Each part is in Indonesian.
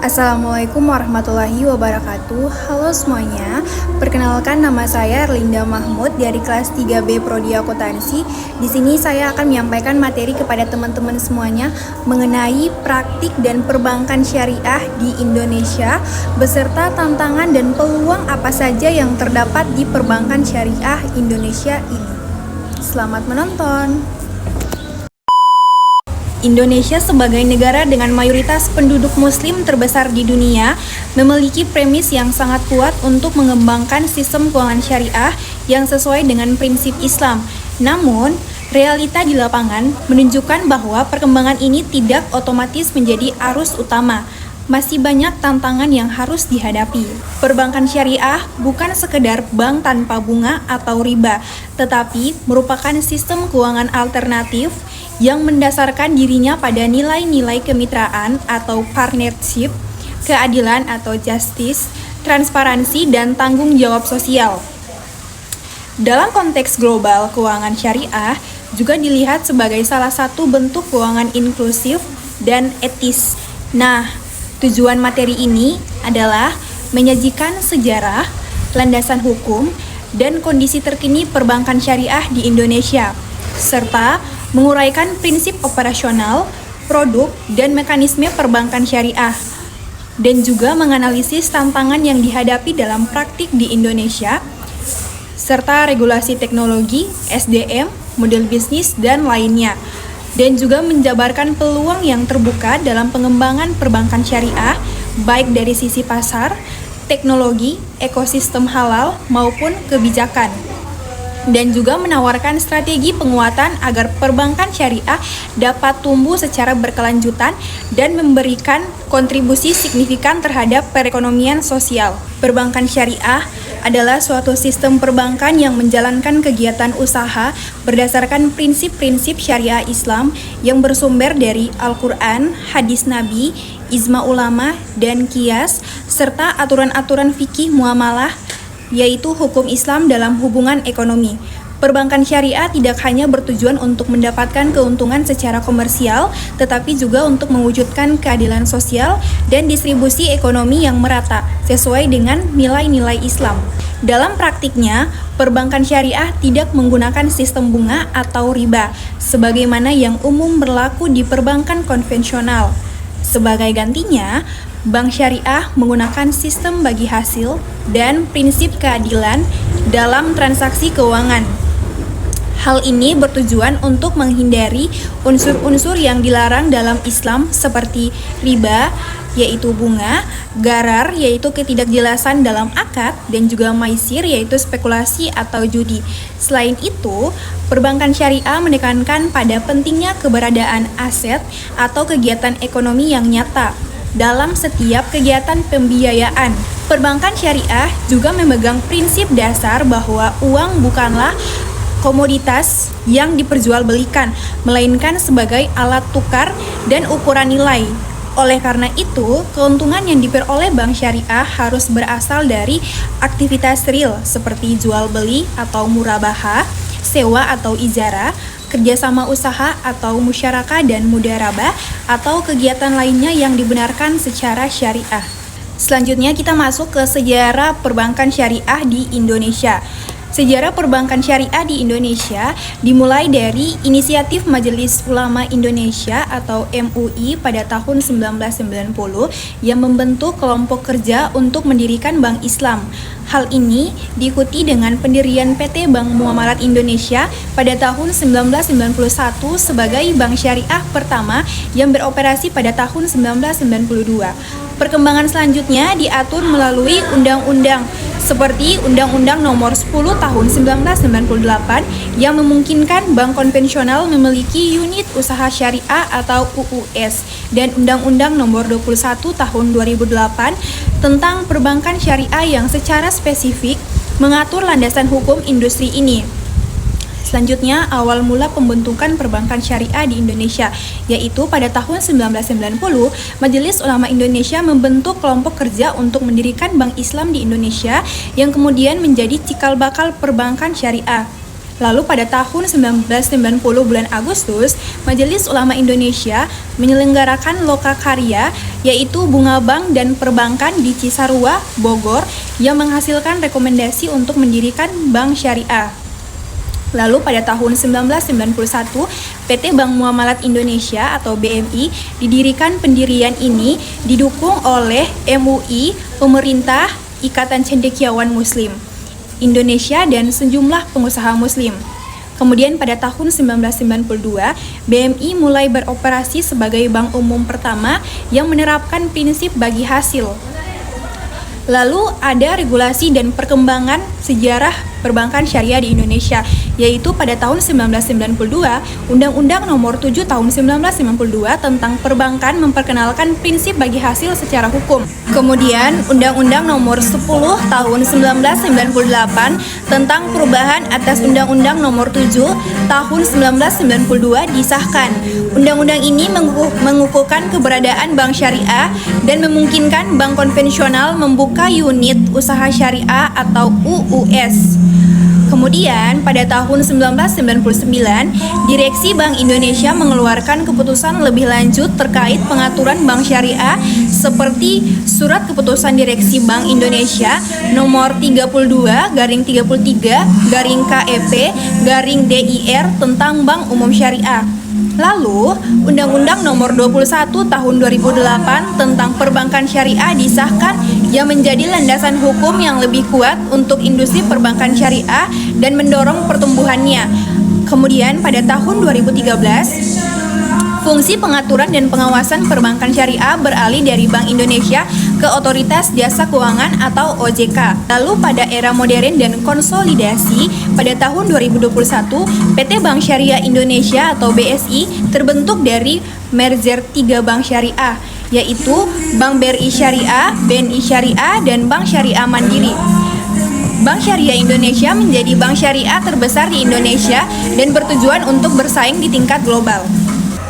Assalamualaikum warahmatullahi wabarakatuh. Halo semuanya, perkenalkan nama saya Erlinda Mahmud dari kelas 3B Prodi Akuntansi. Di sini saya akan menyampaikan materi kepada teman-teman semuanya mengenai praktik dan perbankan syariah di Indonesia beserta tantangan dan peluang apa saja yang terdapat di perbankan syariah Indonesia ini. Selamat menonton. Indonesia sebagai negara dengan mayoritas penduduk muslim terbesar di dunia memiliki premis yang sangat kuat untuk mengembangkan sistem keuangan syariah yang sesuai dengan prinsip Islam. Namun, realita di lapangan menunjukkan bahwa perkembangan ini tidak otomatis menjadi arus utama. Masih banyak tantangan yang harus dihadapi. Perbankan syariah bukan sekedar bank tanpa bunga atau riba, tetapi merupakan sistem keuangan alternatif yang mendasarkan dirinya pada nilai-nilai kemitraan atau partnership, keadilan atau justice, transparansi, dan tanggung jawab sosial. Dalam konteks global, keuangan syariah juga dilihat sebagai salah satu bentuk keuangan inklusif dan etis. Nah, tujuan materi ini adalah menyajikan sejarah, landasan hukum, dan kondisi terkini perbankan syariah di Indonesia, serta menguraikan prinsip operasional, produk, dan mekanisme perbankan syariah, dan juga menganalisis tantangan yang dihadapi dalam praktik di Indonesia, serta regulasi teknologi, SDM, model bisnis, dan lainnya, dan juga menjabarkan peluang yang terbuka dalam pengembangan perbankan syariah, baik dari sisi pasar, teknologi, ekosistem halal, maupun kebijakan, dan juga menawarkan strategi penguatan agar perbankan syariah dapat tumbuh secara berkelanjutan dan memberikan kontribusi signifikan terhadap perekonomian sosial. Perbankan syariah adalah suatu sistem perbankan yang menjalankan kegiatan usaha berdasarkan prinsip-prinsip syariah Islam yang bersumber dari Al-Quran, hadis Nabi, ijma ulama, dan qiyas, serta aturan-aturan fikih muamalah, yaitu hukum Islam dalam hubungan ekonomi. Perbankan syariah tidak hanya bertujuan untuk mendapatkan keuntungan secara komersial, tetapi juga untuk mewujudkan keadilan sosial dan distribusi ekonomi yang merata, sesuai dengan nilai-nilai Islam. Dalam praktiknya, perbankan syariah tidak menggunakan sistem bunga atau riba, sebagaimana yang umum berlaku di perbankan konvensional. Sebagai gantinya, bank syariah menggunakan sistem bagi hasil dan prinsip keadilan dalam transaksi keuangan. Hal ini bertujuan untuk menghindari unsur-unsur yang dilarang dalam Islam seperti riba, yaitu bunga, gharar, yaitu ketidakjelasan dalam akad, dan juga maisir, yaitu spekulasi atau judi. Selain itu, perbankan syariah menekankan pada pentingnya keberadaan aset atau kegiatan ekonomi yang nyata dalam setiap kegiatan pembiayaan. Perbankan syariah juga memegang prinsip dasar bahwa uang bukanlah komoditas yang diperjualbelikan, melainkan sebagai alat tukar dan ukuran nilai. Oleh karena itu, keuntungan yang diperoleh bank syariah harus berasal dari aktivitas real seperti jual beli atau murabahah, sewa atau ijarah, kerjasama usaha atau musyarakah dan mudharabah, atau kegiatan lainnya yang dibenarkan secara syariah. Selanjutnya kita masuk ke sejarah perbankan syariah di Indonesia. Sejarah perbankan syariah di Indonesia dimulai dari inisiatif Majelis Ulama Indonesia atau MUI pada tahun 1990 yang membentuk kelompok kerja untuk mendirikan Bank Islam. Hal ini diikuti dengan pendirian PT Bank Muamalat Indonesia pada tahun 1991 sebagai bank syariah pertama yang beroperasi pada tahun 1992. Perkembangan selanjutnya diatur melalui undang-undang seperti Undang-Undang Nomor 10 Tahun 1998 yang memungkinkan bank konvensional memiliki unit usaha syariah atau UUS, dan Undang-Undang Nomor 21 Tahun 2008 tentang perbankan syariah yang secara spesifik mengatur landasan hukum industri ini. Selanjutnya, awal mula pembentukan perbankan syariah di Indonesia, yaitu pada tahun 1990, Majelis Ulama Indonesia membentuk kelompok kerja untuk mendirikan Bank Islam di Indonesia yang kemudian menjadi cikal bakal perbankan syariah. Lalu pada tahun 1990 bulan Agustus, Majelis Ulama Indonesia menyelenggarakan Lokakarya, yaitu bunga bank dan perbankan di Cisarua, Bogor, yang menghasilkan rekomendasi untuk mendirikan bank syariah. Lalu pada tahun 1991, PT Bank Muamalat Indonesia atau BMI didirikan. Pendirian ini didukung oleh MUI, pemerintah, Ikatan Cendekiawan Muslim Indonesia, dan sejumlah pengusaha muslim. Kemudian pada tahun 1992, BMI mulai beroperasi sebagai bank umum pertama yang menerapkan prinsip bagi hasil. Lalu ada regulasi dan perkembangan sejarah perbankan syariah di Indonesia, yaitu pada tahun 1992, Undang-Undang Nomor 7 Tahun 1992 tentang perbankan memperkenalkan prinsip bagi hasil secara hukum. Kemudian Undang-Undang Nomor 10 Tahun 1998 tentang perubahan atas Undang-Undang Nomor 7 Tahun 1992 disahkan. Undang-undang ini mengukuhkan keberadaan bank syariah dan memungkinkan bank konvensional membuka unit usaha syariah atau UUS. Kemudian pada tahun 1999, Direksi Bank Indonesia mengeluarkan keputusan lebih lanjut terkait pengaturan bank syariah seperti Surat Keputusan Direksi Bank Indonesia nomor 32-33-KEP-DIR tentang Bank Umum Syariah. Lalu, Undang-Undang Nomor 21 Tahun 2008 tentang Perbankan Syariah disahkan yang menjadi landasan hukum yang lebih kuat untuk industri perbankan syariah dan mendorong pertumbuhannya. Kemudian pada tahun 2013, fungsi pengaturan dan pengawasan perbankan syariah beralih dari Bank Indonesia ke Otoritas Jasa Keuangan atau OJK. Lalu pada era modern dan konsolidasi, pada tahun 2021, PT Bank Syariah Indonesia atau BSI terbentuk dari merger 3 bank syariah, yaitu Bank BRI Syariah, BNI Syariah, dan Bank Syariah Mandiri. Bank Syariah Indonesia menjadi bank syariah terbesar di Indonesia dan bertujuan untuk bersaing di tingkat global.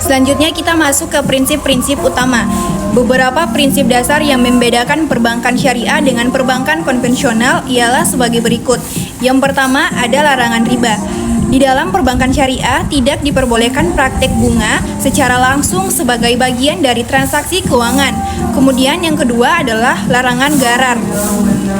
Selanjutnya kita masuk ke prinsip-prinsip utama. Beberapa prinsip dasar yang membedakan perbankan syariah dengan perbankan konvensional ialah sebagai berikut. Yang pertama ada larangan riba. Di dalam perbankan syariah tidak diperbolehkan praktek bunga secara langsung sebagai bagian dari transaksi keuangan. Kemudian yang kedua adalah larangan gharar,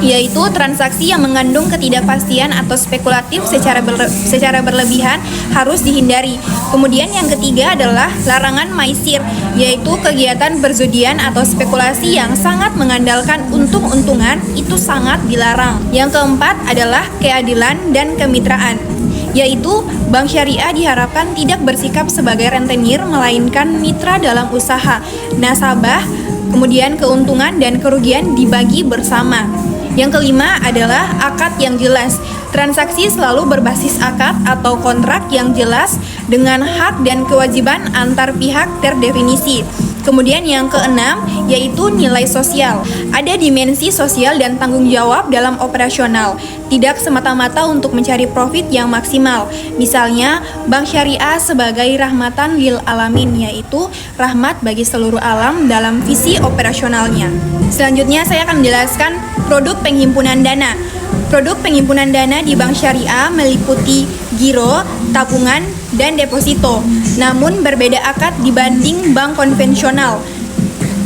yaitu transaksi yang mengandung ketidakpastian atau spekulatif secara berlebihan harus dihindari. Kemudian yang ketiga adalah larangan maisir, yaitu kegiatan berzodian atau spekulasi yang sangat mengandalkan untung-untungan, itu sangat dilarang. Yang keempat adalah keadilan dan kemitraan, yaitu bank syariah diharapkan tidak bersikap sebagai rentenir melainkan mitra dalam usaha. Nasabah, kemudian keuntungan dan kerugian dibagi bersama. Yang kelima adalah akad yang jelas. Transaksi selalu berbasis akad atau kontrak yang jelas dengan hak dan kewajiban antar pihak terdefinisi. Kemudian yang keenam yaitu nilai sosial. Ada dimensi sosial dan tanggung jawab dalam operasional, tidak semata-mata untuk mencari profit yang maksimal. Misalnya, bank syariah sebagai rahmatan lil alamin, yaitu rahmat bagi seluruh alam dalam visi operasionalnya. Selanjutnya saya akan menjelaskan produk penghimpunan dana. Produk penghimpunan dana di bank syariah meliputi giro, tabungan, dan deposito. Namun berbeda akad dibanding bank konvensional.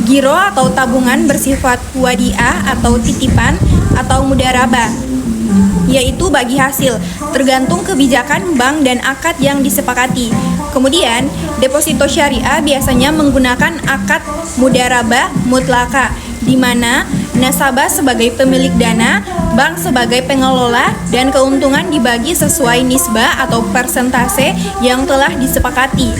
Giro atau tabungan bersifat wadiah atau titipan atau mudharabah, yaitu bagi hasil, tergantung kebijakan bank dan akad yang disepakati. Kemudian, deposito syariah biasanya menggunakan akad mudharabah mutlaka, di mana nasabah sebagai pemilik dana, bank sebagai pengelola, dan keuntungan dibagi sesuai nisbah atau persentase yang telah disepakati.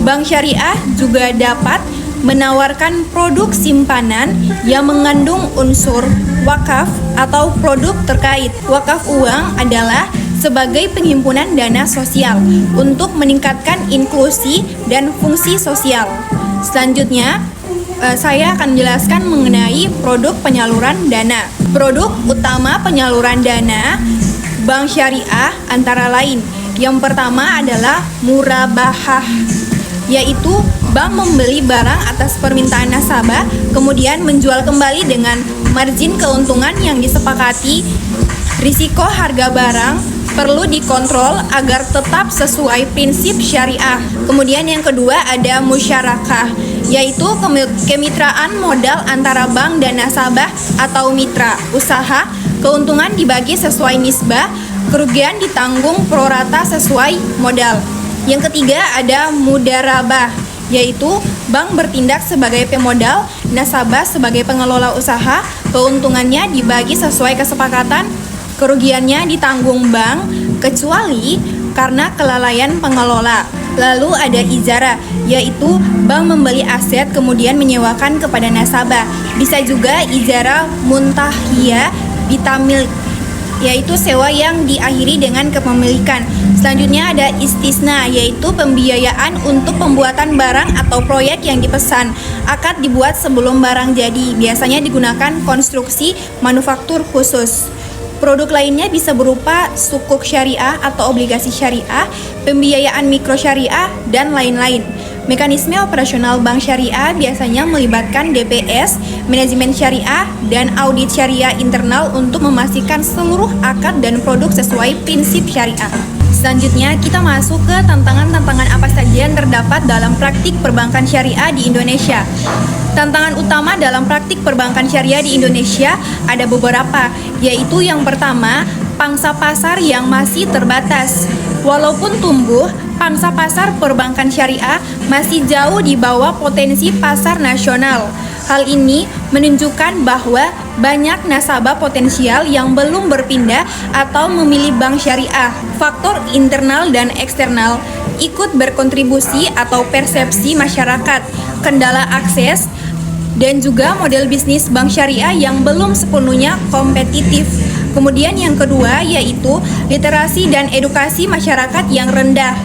Bank syariah juga dapat menawarkan produk simpanan yang mengandung unsur wakaf atau produk terkait. Wakaf uang adalah sebagai penghimpunan dana sosial untuk meningkatkan inklusi dan fungsi sosial. Selanjutnya, saya akan menjelaskan mengenai produk penyaluran dana. Produk utama penyaluran dana bank syariah antara lain. Yang pertama adalah murabahah, yaitu bank membeli barang atas permintaan nasabah, kemudian menjual kembali dengan margin keuntungan yang disepakati. Risiko harga barang perlu dikontrol agar tetap sesuai prinsip syariah. Kemudian yang kedua ada musyarakah, yaitu kemitraan modal antara bank dan nasabah atau mitra usaha. Keuntungan dibagi sesuai nisbah, kerugian ditanggung pro rata sesuai modal. Yang ketiga ada mudarabah, yaitu bank bertindak sebagai pemodal, nasabah sebagai pengelola usaha. Keuntungannya dibagi sesuai kesepakatan, kerugiannya ditanggung bank kecuali karena kelalaian pengelola. Lalu ada ijara, yaitu bank membeli aset kemudian menyewakan kepada nasabah. Bisa juga ijara muntahiyah bitamil, yaitu sewa yang diakhiri dengan kepemilikan. Selanjutnya ada istisna, yaitu pembiayaan untuk pembuatan barang atau proyek yang dipesan. Akad dibuat sebelum barang jadi, biasanya digunakan konstruksi manufaktur khusus. Produk lainnya bisa berupa sukuk syariah atau obligasi syariah, pembiayaan mikro syariah, dan lain-lain. Mekanisme operasional bank syariah biasanya melibatkan DPS, manajemen syariah, dan audit syariah internal untuk memastikan seluruh akad dan produk sesuai prinsip syariah. Selanjutnya kita masuk ke tantangan-tantangan apa saja yang terdapat dalam praktik perbankan syariah di Indonesia. Tantangan utama dalam praktik perbankan syariah di Indonesia ada beberapa, yaitu yang pertama, pangsa pasar yang masih terbatas. Walaupun tumbuh, pangsa pasar perbankan syariah masih jauh di bawah potensi pasar nasional. Hal ini menunjukkan bahwa banyak nasabah potensial yang belum berpindah atau memilih bank syariah. Faktor internal dan eksternal ikut berkontribusi atau persepsi masyarakat, kendala akses, dan juga model bisnis bank syariah yang belum sepenuhnya kompetitif. Kemudian yang kedua yaitu literasi dan edukasi masyarakat yang rendah.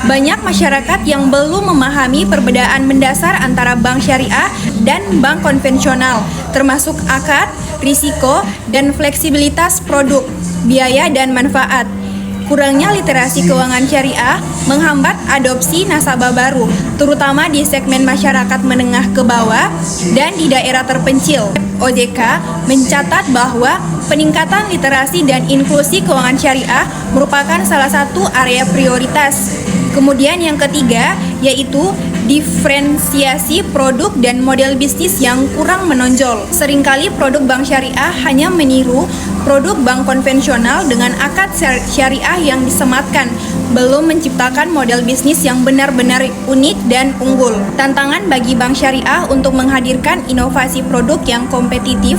Banyak masyarakat yang belum memahami perbedaan mendasar antara bank syariah dan bank konvensional, termasuk akad, risiko, dan fleksibilitas produk, biaya, dan manfaat. Kurangnya literasi keuangan syariah menghambat adopsi nasabah baru, terutama di segmen masyarakat menengah ke bawah dan di daerah terpencil. OJK mencatat bahwa peningkatan literasi dan inklusi keuangan syariah merupakan salah satu area prioritas. Kemudian yang ketiga yaitu diferensiasi produk dan model bisnis yang kurang menonjol. Seringkali produk bank syariah hanya meniru produk bank konvensional dengan akad syariah yang disematkan, belum menciptakan model bisnis yang benar-benar unik dan unggul. Tantangan bagi bank syariah untuk menghadirkan inovasi produk yang kompetitif,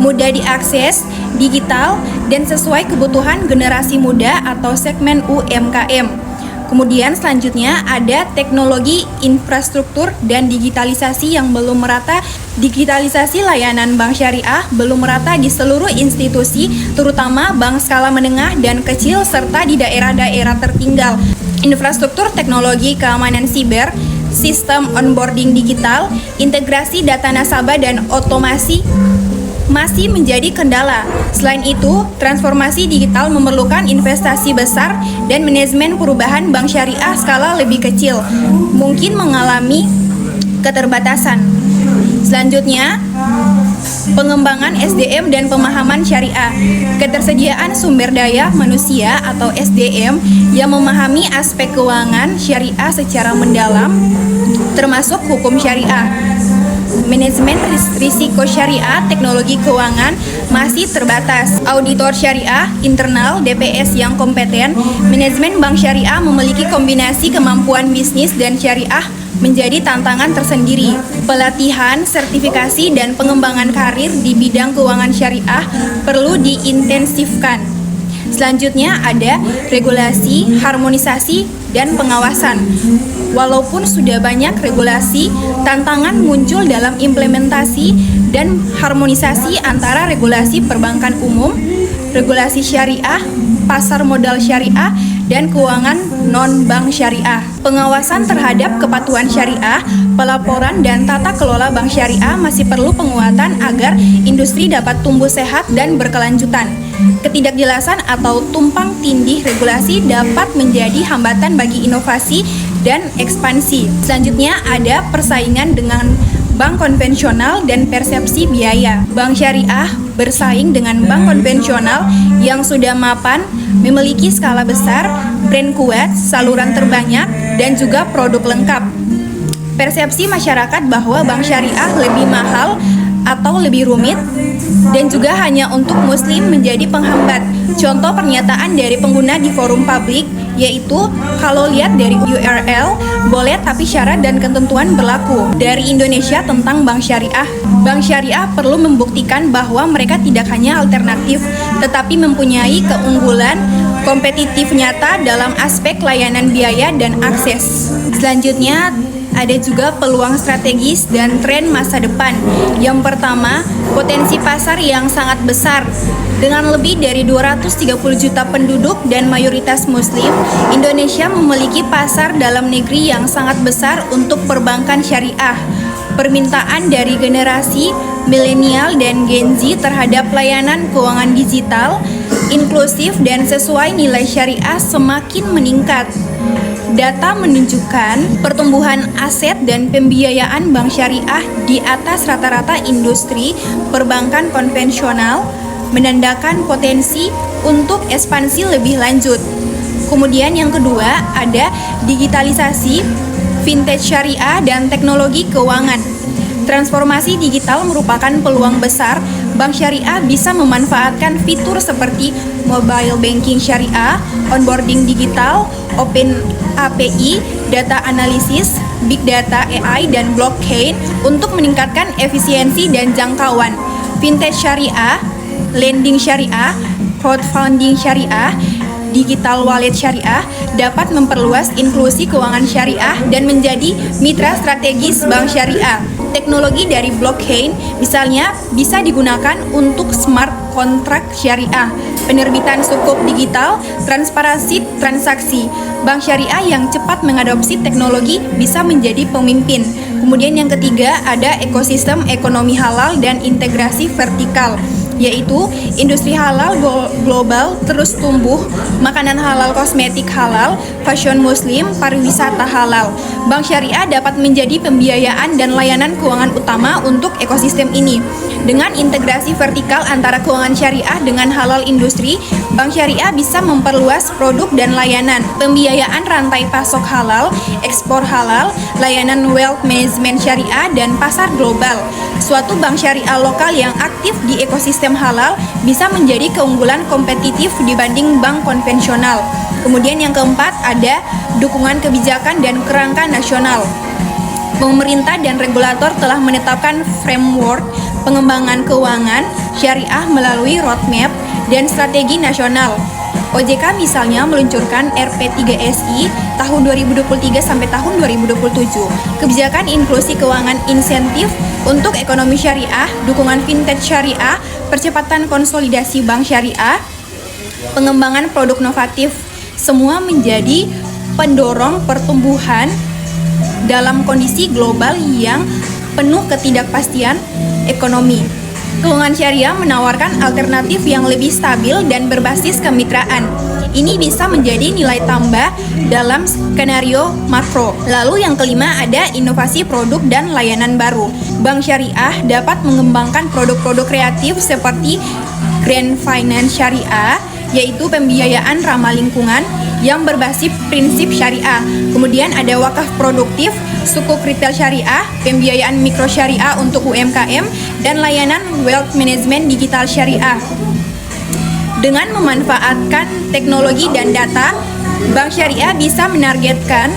mudah diakses, digital, dan sesuai kebutuhan generasi muda atau segmen UMKM. Kemudian selanjutnya ada teknologi infrastruktur dan digitalisasi yang belum merata. Digitalisasi layanan bank syariah belum merata di seluruh institusi, terutama bank skala menengah dan kecil serta di daerah-daerah tertinggal. Infrastruktur teknologi keamanan siber, sistem onboarding digital, integrasi data nasabah dan otomasi masih menjadi kendala. Selain itu, transformasi digital memerlukan investasi besar dan manajemen perubahan bank syariah skala lebih kecil mungkin mengalami keterbatasan. Selanjutnya, pengembangan SDM dan pemahaman syariah. Ketersediaan sumber daya manusia atau SDM yang memahami aspek keuangan syariah secara mendalam, termasuk hukum syariah. Manajemen risiko syariah teknologi keuangan masih terbatas. Auditor syariah internal DPS yang kompeten. Manajemen bank syariah memiliki kombinasi kemampuan bisnis dan syariah menjadi tantangan tersendiri. Pelatihan, sertifikasi, dan pengembangan karir di bidang keuangan syariah perlu diintensifkan. Selanjutnya ada regulasi, harmonisasi, dan pengawasan. Walaupun sudah banyak regulasi, tantangan muncul dalam implementasi dan harmonisasi antara regulasi perbankan umum, regulasi syariah, pasar modal syariah, dan keuangan non-bank syariah. Pengawasan terhadap kepatuhan syariah, pelaporan, dan tata kelola bank syariah masih perlu penguatan agar industri dapat tumbuh sehat dan berkelanjutan. Ketidakjelasan atau tumpang tindih regulasi dapat menjadi hambatan bagi inovasi dan ekspansi. Selanjutnya ada persaingan dengan bank konvensional dan persepsi biaya. Bank syariah bersaing dengan bank konvensional yang sudah mapan memiliki skala besar, brand kuat, saluran terbanyak, dan juga produk lengkap. Persepsi masyarakat bahwa bank syariah lebih mahal atau lebih rumit dan juga hanya untuk muslim menjadi penghambat. Contoh pernyataan dari pengguna di forum publik yaitu, kalau lihat dari URL, boleh tapi syarat dan ketentuan berlaku. Dari Indonesia tentang bank syariah perlu membuktikan bahwa mereka tidak hanya alternatif, tetapi mempunyai keunggulan kompetitif nyata dalam aspek layanan biaya dan akses. Selanjutnya, ada juga peluang strategis dan tren masa depan. Yang pertama, potensi pasar yang sangat besar. Dengan lebih dari 230 juta penduduk dan mayoritas muslim, Indonesia memiliki pasar dalam negeri yang sangat besar untuk perbankan syariah. Permintaan dari generasi milenial dan Gen Z terhadap layanan keuangan digital, inklusif dan sesuai nilai syariah semakin meningkat. Data menunjukkan pertumbuhan aset dan pembiayaan bank syariah di atas rata-rata industri perbankan konvensional, menandakan potensi untuk ekspansi lebih lanjut. Kemudian yang kedua ada digitalisasi, vintage syariah, dan teknologi keuangan. Transformasi digital merupakan peluang besar. Bank syariah bisa memanfaatkan fitur seperti mobile banking syariah, onboarding digital, open API, data analisis, big data, AI, dan blockchain untuk meningkatkan efisiensi dan jangkauan. Vintage syariah, lending syariah, crowdfunding syariah, digital wallet syariah dapat memperluas inklusi keuangan syariah dan menjadi mitra strategis bank syariah. Teknologi dari blockchain misalnya bisa digunakan untuk smart contract syariah, penerbitan sukuk digital, transparansi transaksi. Bank syariah yang cepat mengadopsi teknologi bisa menjadi pemimpin. Kemudian yang ketiga ada ekosistem ekonomi halal dan integrasi vertikal, yaitu industri halal global terus tumbuh, makanan halal, kosmetik halal, fashion muslim, pariwisata halal. Bank syariah dapat menjadi pembiayaan dan layanan keuangan utama untuk ekosistem ini. Dengan integrasi vertikal antara keuangan syariah dengan halal industri, bank syariah bisa memperluas produk dan layanan, pembiayaan rantai pasok halal, ekspor halal, layanan wealth management syariah, dan pasar global. Suatu bank syariah lokal yang aktif di ekosistem halal bisa menjadi keunggulan kompetitif dibanding bank konvensional. Kemudian yang keempat ada dukungan kebijakan dan kerangka nasional. Pemerintah dan regulator telah menetapkan framework pengembangan keuangan syariah melalui roadmap dan strategi nasional. OJK misalnya meluncurkan RP3SI tahun 2023 sampai tahun 2027. Kebijakan inklusi keuangan insentif untuk ekonomi syariah, dukungan fintech syariah, percepatan konsolidasi bank syariah, pengembangan produk inovatif, semua menjadi pendorong pertumbuhan dalam kondisi global yang penuh ketidakpastian ekonomi. Keuangan syariah menawarkan alternatif yang lebih stabil dan berbasis kemitraan. Ini bisa menjadi nilai tambah dalam skenario makro. Lalu yang kelima ada inovasi produk dan layanan baru. Bank syariah dapat mengembangkan produk-produk kreatif seperti Green Finance syariah, yaitu pembiayaan ramah lingkungan yang berbasis prinsip syariah. Kemudian ada wakaf produktif, sukuk retail syariah, pembiayaan mikro syariah untuk UMKM, dan layanan wealth management digital syariah. Dengan memanfaatkan teknologi dan data, bank syariah bisa menargetkan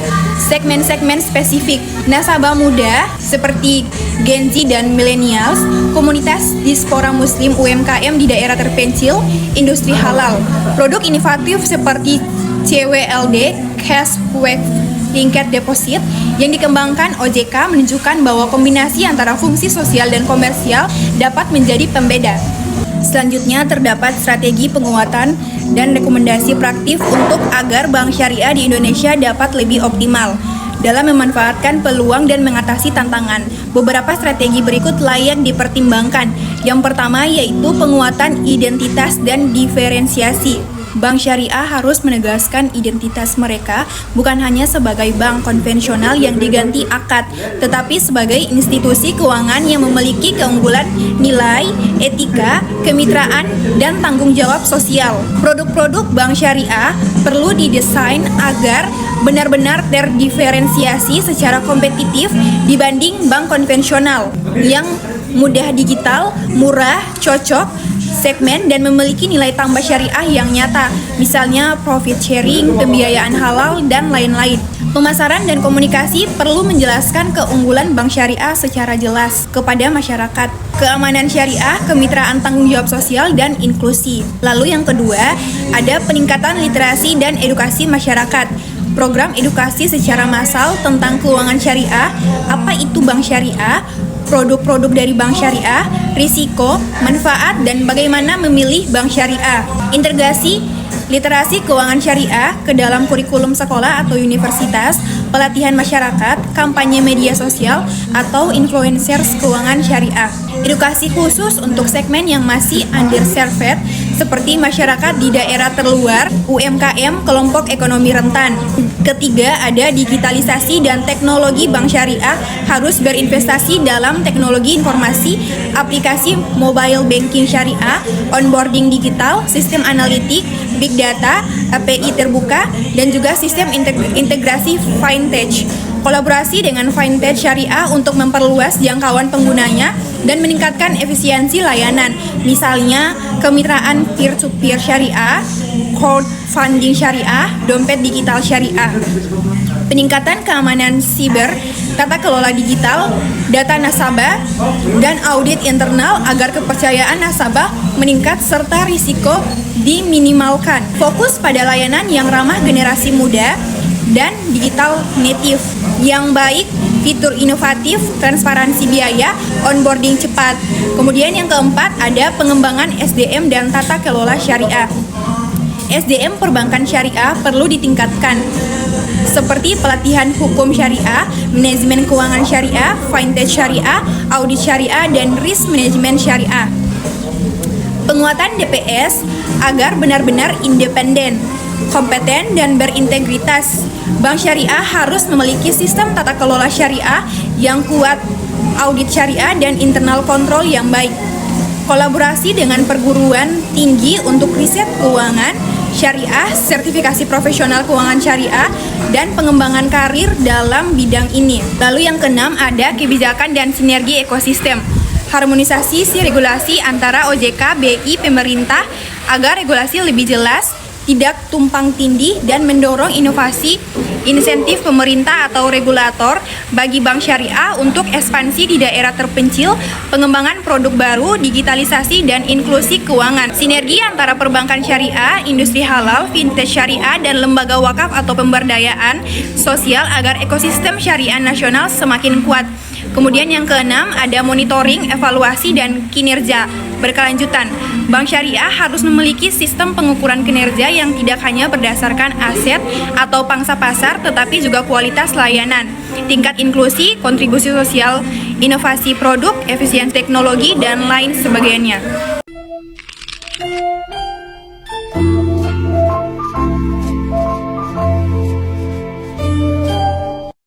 segmen-segmen spesifik, nasabah muda seperti Gen Z dan millennials, komunitas diaspora muslim, UMKM di daerah terpencil, industri halal. Produk inovatif seperti CWLD, Cash Wave Linked Deposit, yang dikembangkan OJK menunjukkan bahwa kombinasi antara fungsi sosial dan komersial dapat menjadi pembeda. Selanjutnya terdapat strategi penguatan dan rekomendasi praktif untuk agar bank syariah di Indonesia dapat lebih optimal dalam memanfaatkan peluang dan mengatasi tantangan. Beberapa strategi berikut layak dipertimbangkan. Yang pertama yaitu penguatan identitas dan diferensiasi. Bank syariah harus menegaskan identitas mereka bukan hanya sebagai bank konvensional yang diganti akad, tetapi sebagai institusi keuangan yang memiliki keunggulan nilai, etika, kemitraan, dan tanggung jawab sosial. Produk-produk bank syariah perlu didesain agar benar-benar terdiferensiasi secara kompetitif dibanding bank konvensional yang mudah digital, murah, cocok segmen, dan memiliki nilai tambah syariah yang nyata, misalnya profit sharing, pembiayaan halal, dan lain-lain. Pemasaran dan komunikasi perlu menjelaskan keunggulan bank syariah secara jelas kepada masyarakat. Keamanan syariah, kemitraan tanggung jawab sosial, dan inklusi. Lalu yang kedua, ada peningkatan literasi dan edukasi masyarakat. Program edukasi secara massal tentang keuangan syariah, apa itu bank syariah, produk-produk dari bank syariah, risiko, manfaat, dan bagaimana memilih bank syariah. Integrasi literasi keuangan syariah ke dalam kurikulum sekolah atau universitas, pelatihan masyarakat, kampanye media sosial, atau influencers keuangan syariah. Edukasi khusus untuk segmen yang masih underserved seperti masyarakat di daerah terluar, UMKM, kelompok ekonomi rentan. Ketiga, ada digitalisasi dan teknologi bank syariah harus berinvestasi dalam teknologi informasi, aplikasi mobile banking syariah, onboarding digital, sistem analitik, big data, API terbuka, dan juga sistem integrasi fintech. Kolaborasi dengan fintech syariah untuk memperluas jangkauan penggunanya dan meningkatkan efisiensi layanan, misalnya kemitraan peer-to-peer syariah, crowdfunding syariah, dompet digital syariah. Peningkatan keamanan siber, tata kelola digital, data nasabah, dan audit internal agar kepercayaan nasabah meningkat serta risiko diminimalkan. Fokus pada layanan yang ramah generasi muda dan digital native yang baik, fitur inovatif, transparansi biaya, onboarding cepat. Kemudian yang keempat, ada pengembangan SDM dan tata kelola syariah. SDM perbankan syariah perlu ditingkatkan, seperti pelatihan hukum syariah, manajemen keuangan syariah, fintech syariah, audit syariah, dan risk management syariah. Penguatan DPS agar benar-benar independen, kompeten, dan berintegritas. Bank syariah harus memiliki sistem tata kelola syariah yang kuat, audit syariah, dan internal kontrol yang baik. Kolaborasi dengan perguruan tinggi untuk riset keuangan syariah, sertifikasi profesional keuangan syariah, dan pengembangan karir dalam bidang ini. Lalu yang keenam, ada kebijakan dan sinergi ekosistem. Harmonisasi regulasi antara OJK, BI, pemerintah agar regulasi lebih jelas, tidak tumpang tindih, dan mendorong inovasi, insentif pemerintah atau regulator bagi bank syariah untuk ekspansi di daerah terpencil, pengembangan produk baru, digitalisasi, dan inklusi keuangan. Sinergi antara perbankan syariah, industri halal, fintech syariah, dan lembaga wakaf atau pemberdayaan sosial agar ekosistem syariah nasional semakin kuat. Kemudian yang keenam, ada monitoring, evaluasi, dan kinerja berkelanjutan. Bank syariah harus memiliki sistem pengukuran kinerja yang tidak hanya berdasarkan aset atau pangsa pasar, tetapi juga kualitas layanan, tingkat inklusi, kontribusi sosial, inovasi produk, efisiensi teknologi, dan lain sebagainya.